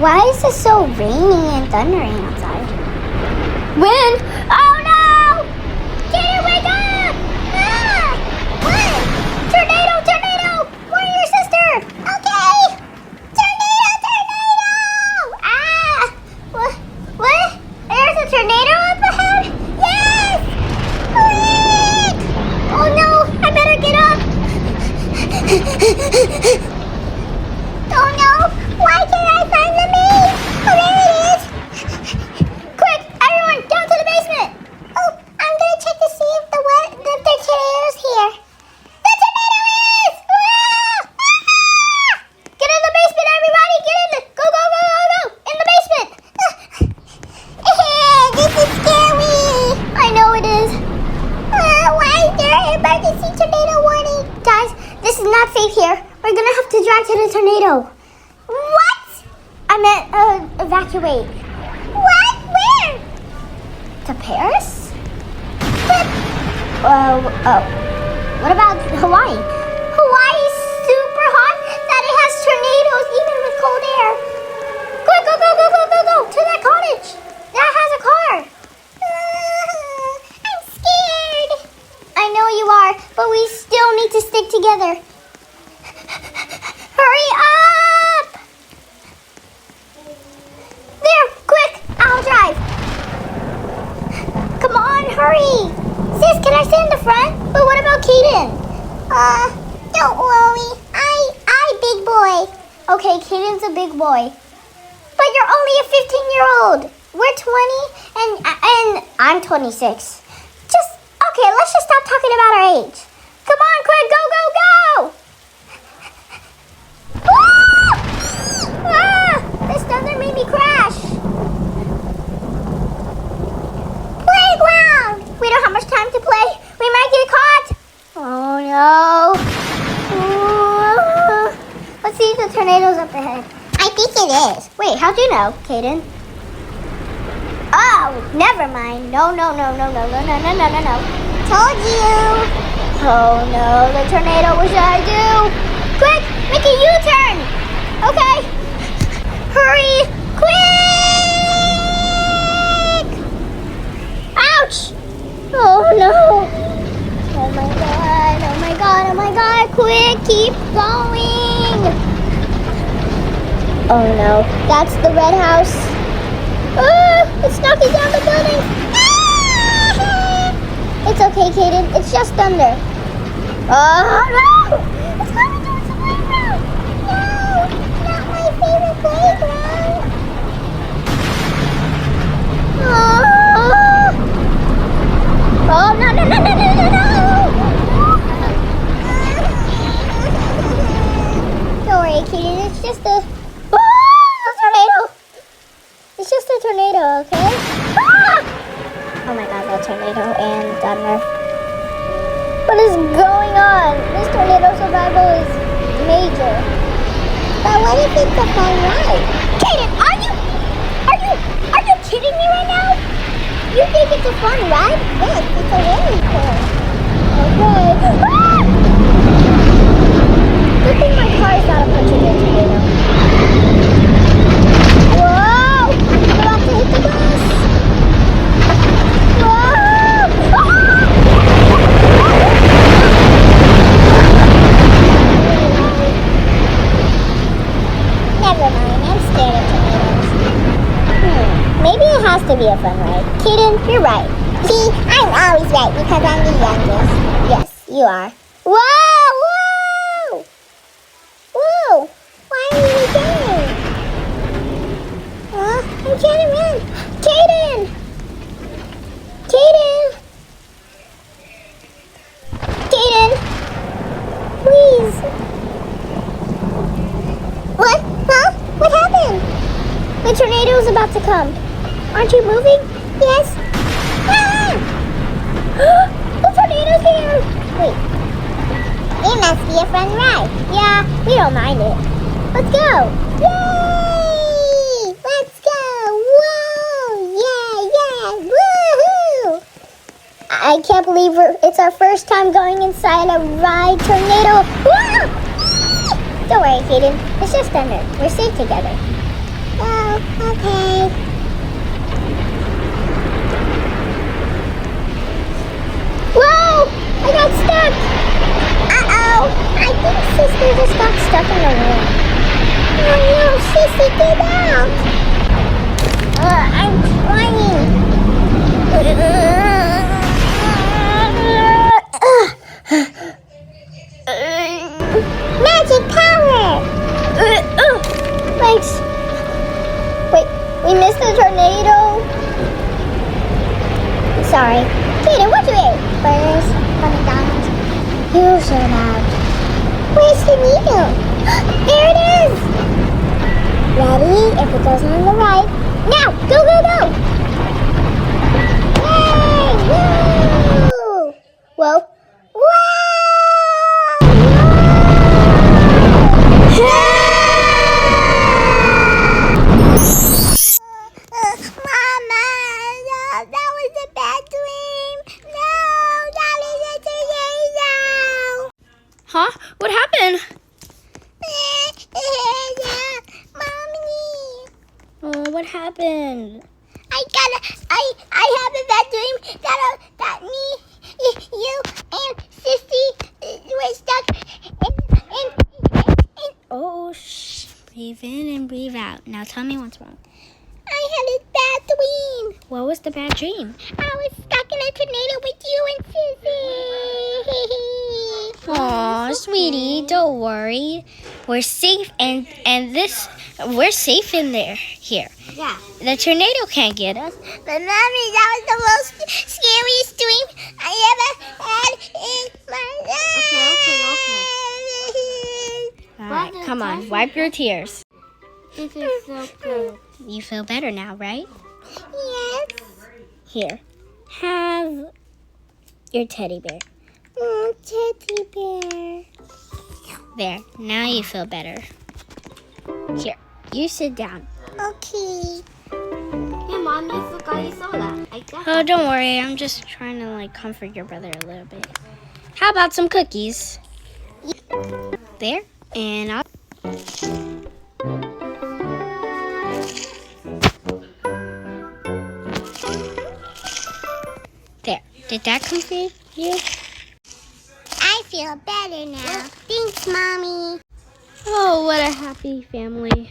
Why is it so rainy and thundering outside? Wind! Oh no! Kaden, wake up! Ah! What? Tornado! Tornado! Warn your sister! Okay! Tornado! Tornado! Ah! What? What? There's a tornado up ahead? Yes! Quick! Oh no! I better get up! Oh no! Why can't I find the maze? Oh, there it is! Quick, everyone, down to the basement! Oh, I'm gonna check to see if the tornado's here. The tornado is! Ah! Ah! Get in the basement, everybody! Get in! Go, go, go, go, go! In the basement! This is scary! I know it is. Why is there an emergency tornado warning? Guys, this is not safe here. We're gonna have to drive to the tornado. What? I meant evacuate. What? Where? To Paris? But, what about Hawaii? Hawaii's super hot that it has tornadoes even with cold air. Quick, go, go, go, go, go, go to that cottage. That has a car. I'm scared. I know you are, but we still need to stick together. Hurry up! There, quick, I'll drive. Come on, hurry. Sis, can I sit in the front? But what about Kaden? Don't worry. I big boy. Okay, Kaden's a big boy. But you're only a 15-year-old. We're 20 and I'm 26. Let's just stop talking about our age. Come on, quick, go, go, go! This thunder made me crash. Playground! We don't have much time to play. We might get caught. Oh no. Let's see if the tornado's up ahead. I think it is. Wait, how'd you know, Kaden? Oh, never mind. No. Told you. Oh no, the tornado. What should I do? Quick, make a U-turn. Okay. Hurry, quick. Ouch. Oh no. Oh my god. Quick, keep going. Oh no, that's the red house. It's knocking down the building. It's okay, Kaden. It's just thunder. Oh no! It's coming towards the playground. No, not my favorite playground. Oh no! Don't worry, Kaden. It's just a tornado. It's just a tornado, okay? Oh my god, that tornado and thunder. What is going on? This tornado survival is major. But what if it's a fun ride? Kaden, are you kidding me right now? You think it's a fun ride? Yes, it's a really cool. Okay. Good thing my car is not a punch in the tornado. Whoa! I'm about to hit the bus. Never mind, I'm scared of tornadoes. Maybe it has to be a fun ride. Kaden, you're right. See, I'm always right because I'm the youngest. Yes, you are. Whoa! Why are you doing? I'm trying to run. Kaden! Please. What? Huh? What happened? The tornado is about to come. Aren't you moving? Yes. Ah! The tornado's here. Wait. It must be a fun ride. Yeah, we don't mind it. Let's go. Yay! Let's go. Whoa! Yeah! Woohoo! I can't believe it's our first time going inside a ride tornado. Whoa! Don't worry, Kaden. It's just thunder. We're safe together. Oh, okay. Whoa! I got stuck! Uh-oh! I think Sister just got stuck in the room. Oh no, Sissy, get out! I'm trying. Magic power! Thanks. Wait, we missed the tornado? Sorry. Kaden, what you ate? Burgers from McDonald's? You're so loud. Where's the needle? There it is! Ready? If it goes on the right. Now! Go, go, go! Yay! Woo! Whoa. Mama, no, that was a bad dream. No, that is a tornado. Huh? What happened? Mommy, Oh, what happened? I have a bad dream that me, you, and Sissy were stuck in. Oh, breathe in and breathe out. Now tell me what's wrong. I had a bad dream. What was the bad dream? I was stuck in a tornado with you and Sissy. Aw, sweetie, don't worry. We're safe and we're safe in there here. Yeah. The tornado can't get us. But Mommy, that was the most scariest dream I ever had in my life. All right, come on, wipe your tears. This is so good. You feel better now, right? Yes. Here, have your teddy bear. Oh, teddy bear. There, now you feel better. Here, you sit down. Okay. Hey, Mom, you forgot your soda. I got Oh, don't worry, I'm just trying to comfort your brother a little bit. How about some cookies? There, and I'll... There, did that comfort you? I feel better now. Thanks, Mommy. Oh, what a happy family.